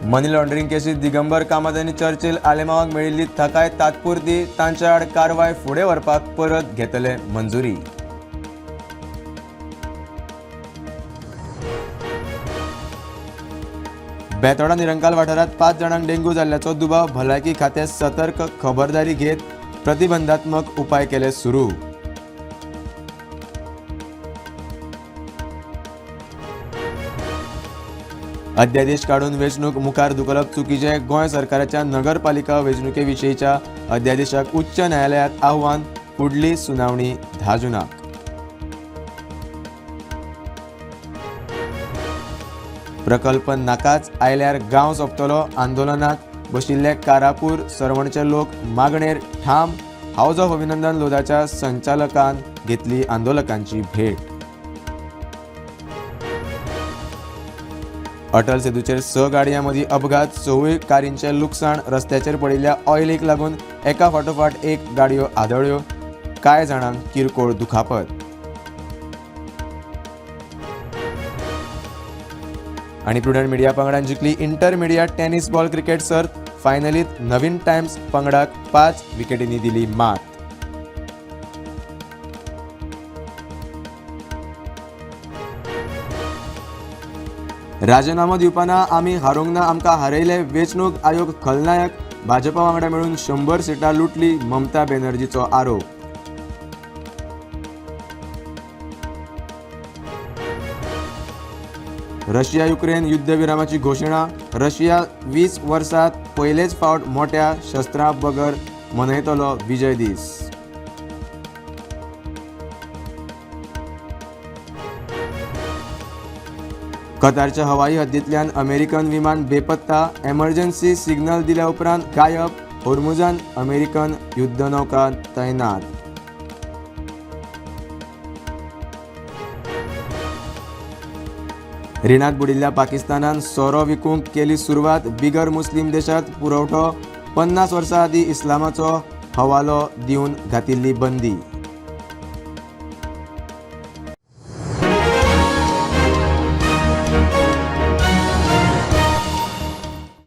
मनी laundering केसीत Digambar Kamat आनी Churchill आलेमावाक मेळिल्ली थाकाय तात्पुरती तांच्या आड कारवाय फुडें व्हरपाक परत घेतले मंजुरी. बेतोडा निरंकाल वाठारात 5 जाणांक डेंग्यू जाल्ल्याचो दुबाव. भलायकी खातें सतर्क खबरदारी घेत प्रतिबंधात्मक उपाय केले सुरू. अध्यादेश काढून वेंचणूक मुखार धुकलप चुकीचे. गोंय सरकाराच्या नगरपालिका वेंचणुके विशींच्या अध्यादेशाक उच्च न्यायालयात आव्हान. फुडली सुनावणी 10 जूनाक. प्रकल्प नाकाच आयल्यार गांव सोंपतलो. आंदोलनाक बशिल्ले कारापूर सरवणचे लोक मागणेर ठाम. हाऊस ऑफ अभिनंदन लोधाच्या संचालकान घेतली आंदोलकांची भेट. अटल सेतूचेर 6 गाडयां मदीं अपघात. 6 कारींचे लुकसाण. रस्त्याचेर पडिल्ल्या ऑयलीक लागून एका फाटोफाट एक गाडयो आदळ्यो. कांय जाणांक किरकोळ दुखापत. आणि प्रुडंट मिडिया पंगडान जिखली इंटरमिडियट टेनिस बॉल क्रिकेट सर्त. फायनलीत नवीन टायम्स पंगडाक 5 विकेटींनी दिली मात. राजीनामो दिवपाना आमी हारूंक ना, आमकां हारयले. वेंचणूक आयोग खलनायक. भाजपा वांगडा मेळून 100 सिटां लुटली. ममता बॅनर्जीचो आरोप. रशिया युक्रेन युद्धविरामाची घोषणा. रशिया 20 वर्सांत पयलेच फावट मोठ्या शस्त्रां बगर मनयतलो विजय दीस. कतारच्या हवाई हद्दींतल्यान अमेरिकन विमान बेपत्ता. एमर्जन्सी सिग्नल दिल्या उपरांत गायब. होर्मुझान अमेरिकन युद्धनौका तैनात. रिणांत बुडिल्ल्या पाकिस्तानान सोरो विकूंक केली सुरवात. बिगर मुस्लीम देशांत पुरवठो. 50 वर्सां आदीं इस्लामाचो हवालो दिवन घातिल्ली बंदी.